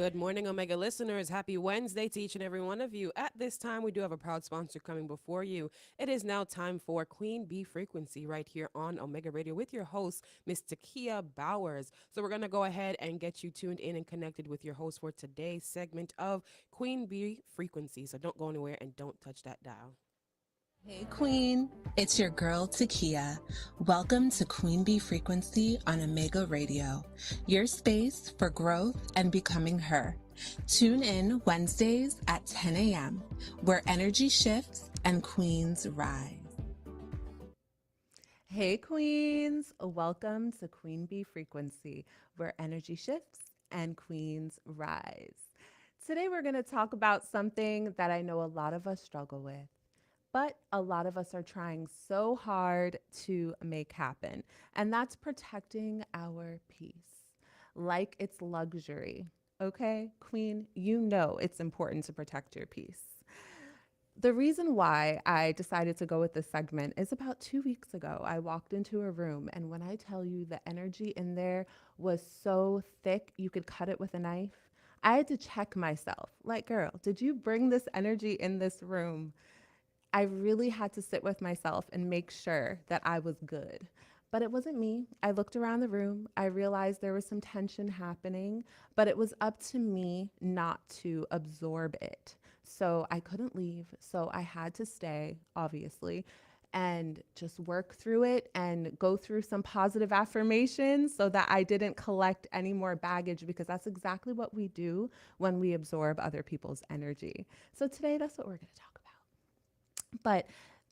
Good morning, Omega listeners. Happy Wednesday to each and every one of you. At this time, we do have a proud sponsor coming before you. It is now time for Queen Bee Frequency right here on Omega Radio with your host, Miss Tikea Bowers. So, we're going to go ahead and get you tuned in and connected with your host for today's segment of Queen Bee Frequency. So, don't go anywhere and don't touch that dial. Hey Queen, it's your girl Tikea. Welcome to Queen Bee Frequency on Omega Radio, your space for growth and becoming her. Tune in Wednesdays at 10 a.m., where energy shifts and queens rise. Hey Queens, welcome to Queen Bee Frequency, where energy shifts and queens rise. Today we're going to talk about something that I know a lot of us struggle with, but a lot of us are trying so hard to make happen, and that's protecting our peace like it's luxury. Okay, Queen, you know it's important to protect your peace. The reason why I decided to go with this segment is about 2 weeks ago. I walked into a room, and when I tell you the energy in there was so thick, you could cut it with a knife. I had to check myself. Like, girl, did you bring this energy in this room? I really had to sit with myself and make sure that I was good. But it wasn't me. I looked around the room. I realized there was some tension happening, but it was up to me not to absorb it. So I couldn't leave. So I had to stay, obviously, and just work through it and go through some positive affirmations so that I didn't collect any more baggage, because that's exactly what we do when we absorb other people's energy. So today, that's what we're going to talk about. But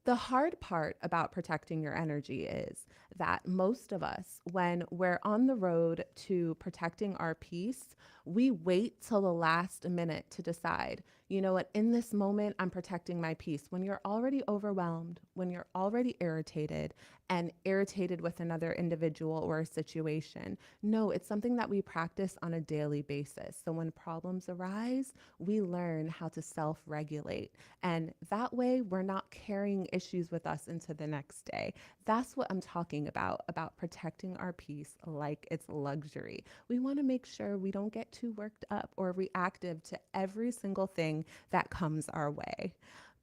the hard part about protecting your energy is that most of us, when we're on the road to protecting our peace, we wait till the last minute to decide, you know what, in this moment, I'm protecting my peace. When you're already overwhelmed, when you're already irritated and irritated with another individual or a situation. No, it's something that we practice on a daily basis. So when problems arise, we learn how to self-regulate. And that way, we're not carrying issues with us into the next day. That's what I'm talking about protecting our peace like it's luxury. We want to make sure we don't get too worked up or reactive to every single thing that comes our way.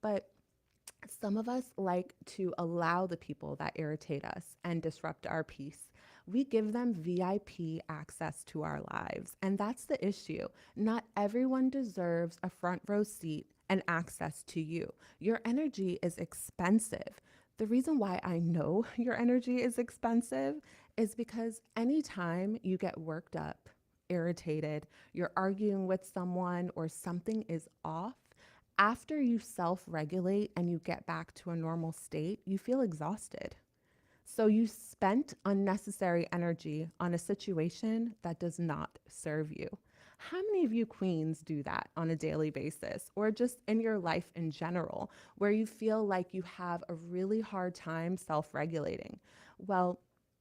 But some of us like to allow the people that irritate us and disrupt our peace. We give them VIP access to our lives. And that's the issue. Not everyone deserves a front row seat and access to you. Your energy is expensive. The reason why I know your energy is expensive is because anytime you get worked up, irritated, you're arguing with someone, or something is off, after you self regulate and you get back to a normal state, you feel exhausted. So you spent unnecessary energy on a situation that does not serve you. How many of you queens do that on a daily basis, or just in your life in general, where you feel like you have a really hard time self regulating? Well,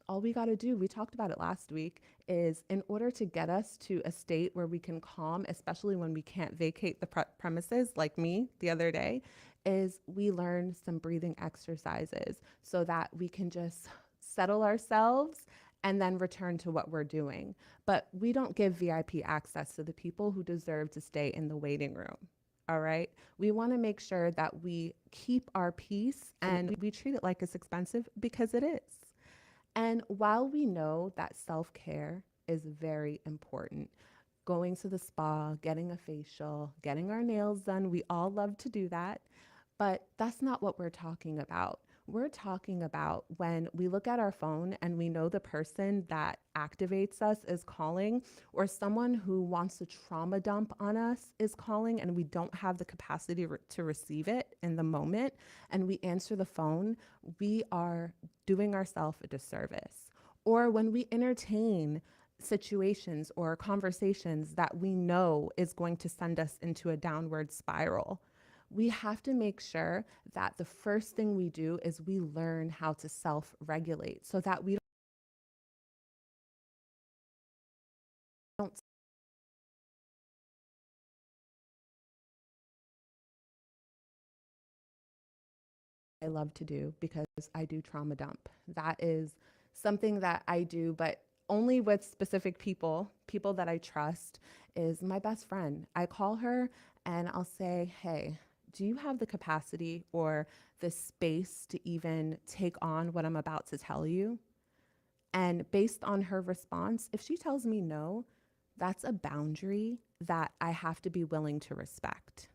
all we got to do, we talked about it last week, is in order to get us to a state where we can calm, especially when we can't vacate the premises, like me the other day, is we learn some breathing exercises so that we can just settle ourselves and then return to what we're doing. But we don't give VIP access to the people who deserve to stay in the waiting room. All right. We want to make sure that we keep our peace and we treat it like it's expensive, because it is. And while we know that self-care is very important, going to the spa, getting a facial, getting our nails done, we all love to do that. But that's not what we're talking about. We're talking about when we look at our phone and we know the person that activates us is calling, or someone who wants to trauma dump on us is calling, and we don't have the capacity to receive it in the moment, and we answer the phone, we are doing ourselves a disservice. Or when we entertain situations or conversations that we know is going to send us into a downward spiral, we have to make sure that the first thing we do is we learn how to self-regulate so that we don't. I love to do, because I do trauma dump. That is something that I do, but only with specific people, people that I trust, is my best friend. I call her and I'll say, hey, do you have the capacity or the space to even take on what I'm about to tell you? And based on her response, if she tells me no, that's a boundary that I have to be willing to respect.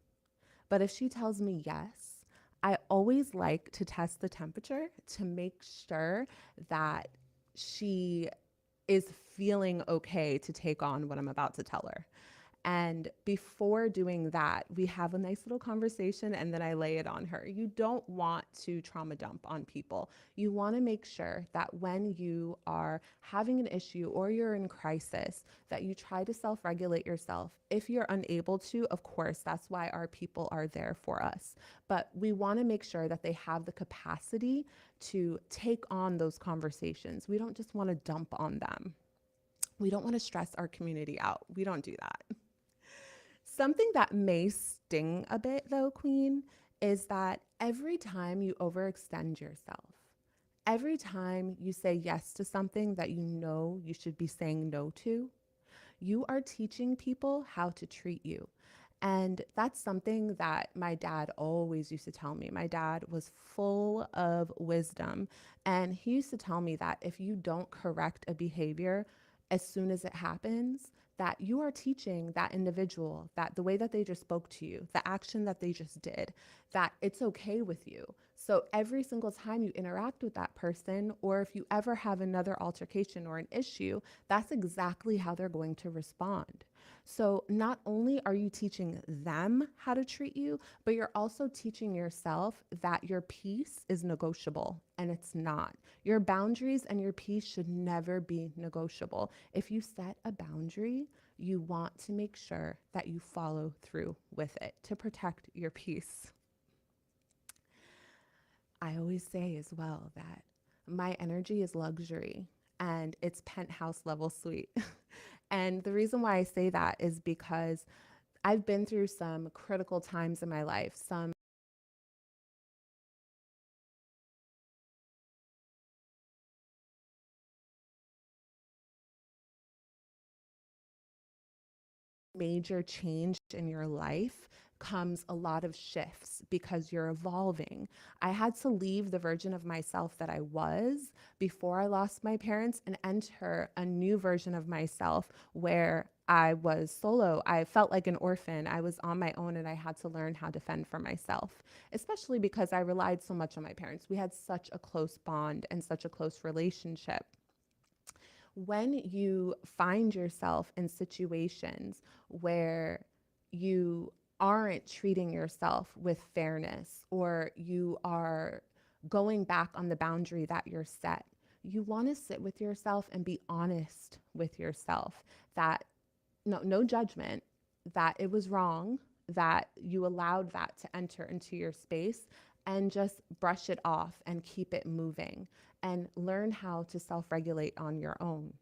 But if she tells me yes, I always like to test the temperature to make sure that she is feeling okay to take on what I'm about to tell her. And before doing that, we have a nice little conversation and then I lay it on her. You don't want to trauma dump on people. You want to make sure that when you are having an issue or you're in crisis, that you try to self-regulate yourself. If you're unable to, of course, that's why our people are there for us. But we want to make sure that they have the capacity to take on those conversations. We don't just want to dump on them. We don't want to stress our community out. We don't do that. Something that may sting a bit, though, Queen, is that every time you overextend yourself, every time you say yes to something that you know you should be saying no to, you are teaching people how to treat you. And that's something that my dad always used to tell me. My dad was full of wisdom. And he used to tell me that if you don't correct a behavior as soon as it happens, that you are teaching that individual that the way that they just spoke to you, the action that they just did, that it's okay with you. So every single time you interact with that person, or if you ever have another altercation or an issue, that's exactly how they're going to respond. So not only are you teaching them how to treat you, but you're also teaching yourself that your peace is negotiable, and it's not. Your boundaries and your peace should never be negotiable. If you set a boundary, you want to make sure that you follow through with it to protect your peace. I always say as well that my energy is luxury and it's penthouse level suite. And the reason why I say that is because I've been through some critical times in my life, some major change in your life comes a lot of shifts because you're evolving. I had to leave the version of myself that I was before I lost my parents and enter a new version of myself where I was solo. I felt like an orphan. I was on my own and I had to learn how to fend for myself, especially because I relied so much on my parents. We had such a close bond and such a close relationship. When you find yourself in situations where you aren't treating yourself with fairness or you are going back on the boundary that you're set, you want to sit with yourself and be honest with yourself that no judgment, that it was wrong, that you allowed that to enter into your space, and just brush it off and keep it moving and learn how to self regulate on your own.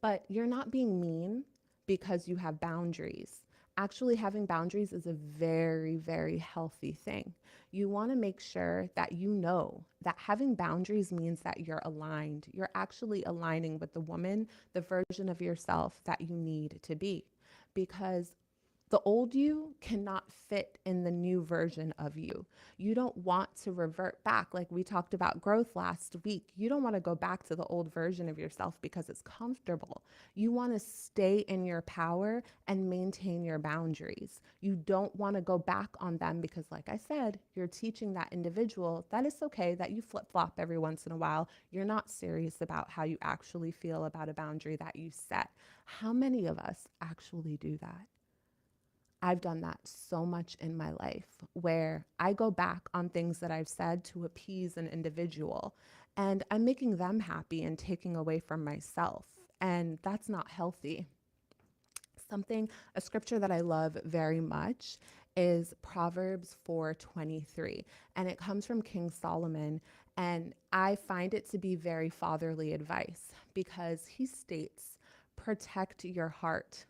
But you're not being mean because you have boundaries. Actually, having boundaries is a very, very healthy thing. You want to make sure that you know that having boundaries means that you're aligned. You're actually aligning with the woman, the version of yourself that you need to be. Because the old you cannot fit in the new version of you. You don't want to revert back. Like we talked about growth last week. You don't want to go back to the old version of yourself because it's comfortable. You want to stay in your power and maintain your boundaries. You don't want to go back on them because, like I said, you're teaching that individual that it's okay that you flip flop every once in a while. You're not serious about how you actually feel about a boundary that you set. How many of us actually do that? I've done that so much in my life where I go back on things that I've said to appease an individual and I'm making them happy and taking away from myself. And that's not healthy. A scripture that I love very much is Proverbs 4:23, and it comes from King Solomon. And I find it to be very fatherly advice because he states, protect your heart.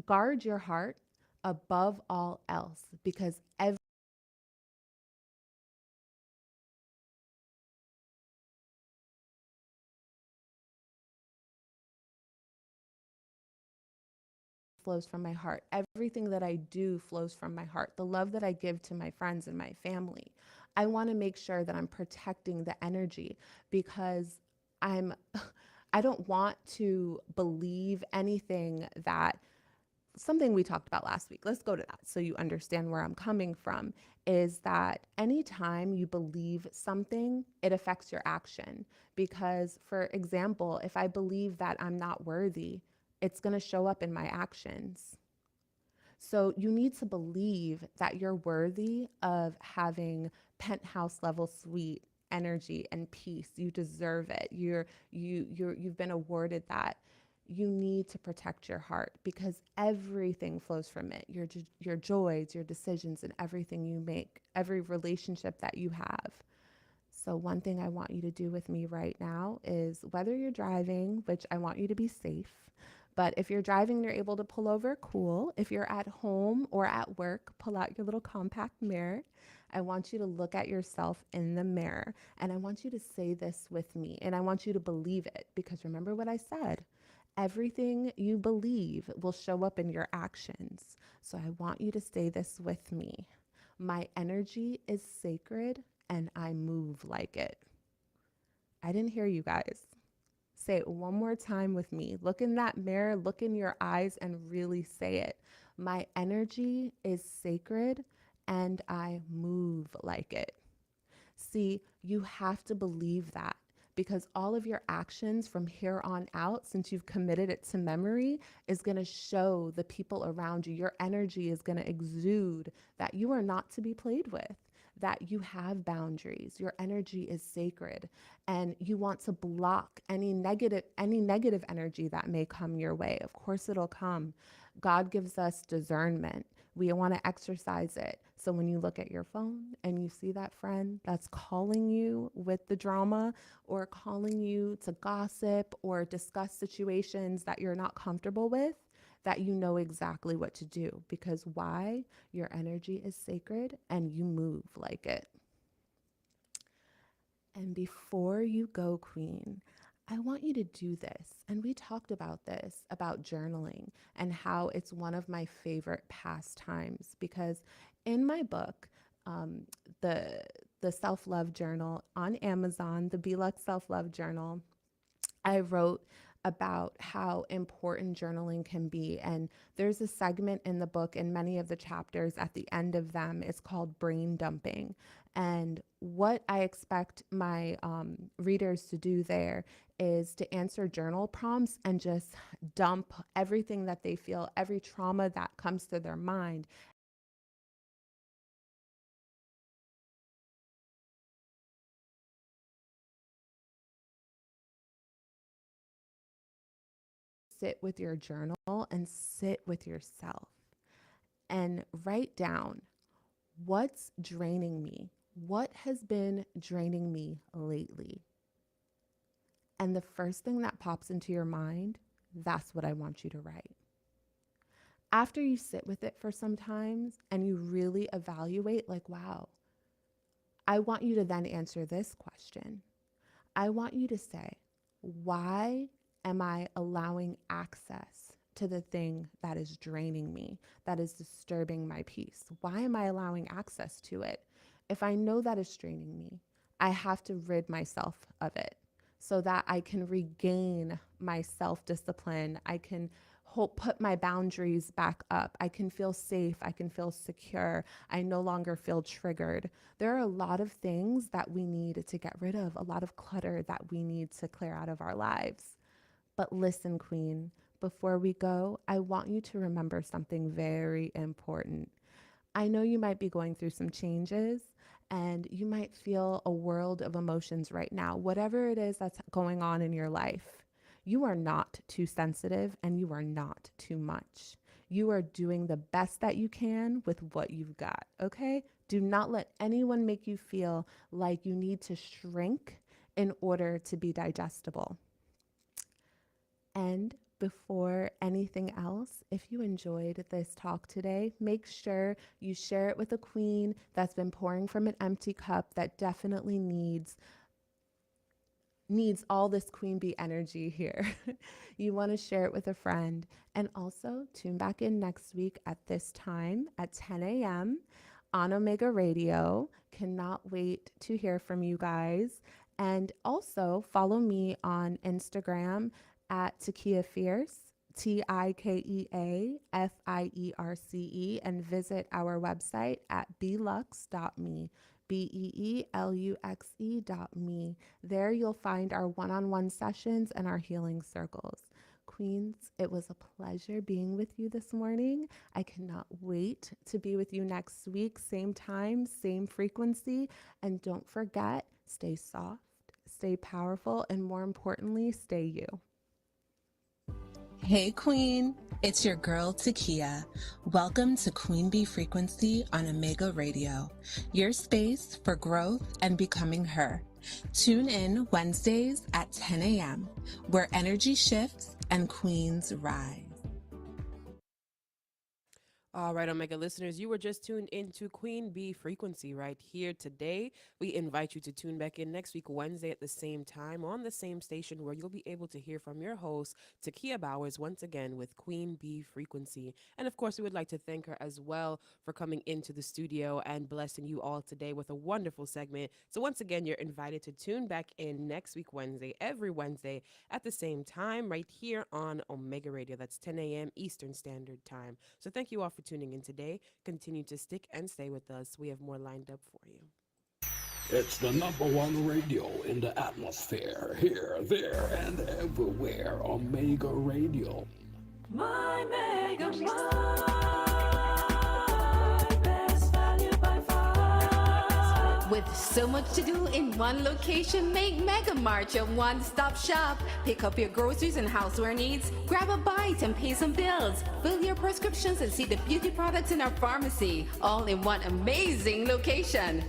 Guard your heart above all else because every flows from my heart. Everything that I do flows from my heart. The love that I give to my friends and my family. I want to make sure that I'm protecting the energy because I'm I don't want to believe anything that something we talked about last week. Let's go to that so you understand where I'm coming from. Is that anytime you believe something, it affects your action. Because, for example, if I believe that I'm not worthy, it's going to show up in my actions. So you need to believe that you're worthy of having penthouse level suite energy and peace. You deserve it. You've been awarded that. You need to protect your heart because everything flows from it. Your joys, your decisions, and everything you make, every relationship that you have. So one thing I want you to do with me right now is whether you're driving, which I want you to be safe, but if you're driving and you're able to pull over, cool. If you're at home or at work, pull out your little compact mirror. I want you to look at yourself in the mirror and I want you to say this with me and I want you to believe it because remember what I said. Everything you believe will show up in your actions. So I want you to say this with me. My energy is sacred and I move like it. I didn't hear you guys. Say it one more time with me. Look in that mirror, look in your eyes, and really say it. My energy is sacred and I move like it. See, you have to believe that because all of your actions from here on out, since you've committed it to memory, is going to show the people around you. Your energy is going to exude that you are not to be played with, that you have boundaries. Your energy is sacred and you want to block any negative energy that may come your way. Of course it'll come. God gives us discernment. We want to exercise it. So when you look at your phone and you see that friend that's calling you with the drama or calling you to gossip or discuss situations that you're not comfortable with, that you know exactly what to do. Because why? Your energy is sacred and you move like it. And before you go, Queen, I want you to do this. And we talked about this, about journaling and how it's one of my favorite pastimes because in my book, um, the the self-love journal on Amazon, the Belux self-love journal, I wrote about how important journaling can be. And there's a segment in the book, in many of the chapters at the end of them, it's called brain dumping. And what I expect my readers to do there is to answer journal prompts and just dump everything that they feel, every trauma that comes to their mind, sit with your journal and sit with yourself and write down what's draining me? What has been draining me lately? And the first thing that pops into your mind, that's what I want you to write. After you sit with it for some time and you really evaluate, like, wow, I want you to then answer this question. I want you to say, why am I allowing access to the thing that is draining me, that is disturbing my peace? Why am I allowing access to it? If I know that is draining me, I have to rid myself of it so that I can regain my self discipline. I can put my boundaries back up. I can feel safe. I can feel secure. I no longer feel triggered. There are a lot of things that we need to get rid of, a lot of clutter that we need to clear out of our lives. But listen, Queen, before we go, I want you to remember something very important. I know you might be going through some changes and you might feel a world of emotions right now, whatever it is that's going on in your life. You are not too sensitive and you are not too much. You are doing the best that you can with what you've got, okay? Do not let anyone make you feel like you need to shrink in order to be digestible. And before anything else, if you enjoyed this talk today, make sure you share it with a queen that's been pouring from an empty cup that definitely needs all this queen bee energy here. You want to share it with a friend. And also tune back in next week at this time at 10 a.m. on Omega Radio. Cannot wait to hear from you guys. And also follow me on Instagram at Tikea Fierce, TikeaFiece, and visit our website at belux.me. BEELUXE.me. There you'll find our one-on-one sessions and our healing circles. Queens, it was a pleasure being with you this morning. I cannot wait to be with you next week, same time, same frequency. And don't forget, stay soft, stay powerful, and more importantly, stay you. Hey Queen, it's your girl Tikea. Welcome to Queen Bee Frequency on Omega Radio, your space for growth and becoming her. Tune in Wednesdays at 10 a.m., where energy shifts and queens rise. All right, Omega listeners, you were just tuned into Queen Bee Frequency right here today. We invite you to tune back in next week, Wednesday at the same time on the same station where you'll be able to hear from your host, Tikea Bowers, once again with Queen Bee Frequency. And of course, we would like to thank her as well for coming into the studio and blessing you all today with a wonderful segment. So once again, you're invited to tune back in next week, Wednesday, every Wednesday at the same time right here on Omega Radio. That's 10 a.m. Eastern Standard Time. So thank you all for tuning in today. Continue to stick and stay with us. We have more lined up for you. It's the #1 radio in the atmosphere, here, there, and everywhere. Omega Radio. My Mega Mind, best value by far. With so much to do in one location, make Mega Mart your one-stop shop. Pick up your groceries and houseware needs, grab a bite and pay some bills, fill your prescriptions and see the beauty products in our pharmacy, all in one amazing location.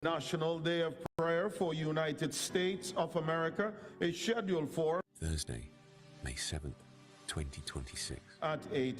National Day of Prayer for United States of America is scheduled for Thursday, May 7th, 2026. at 8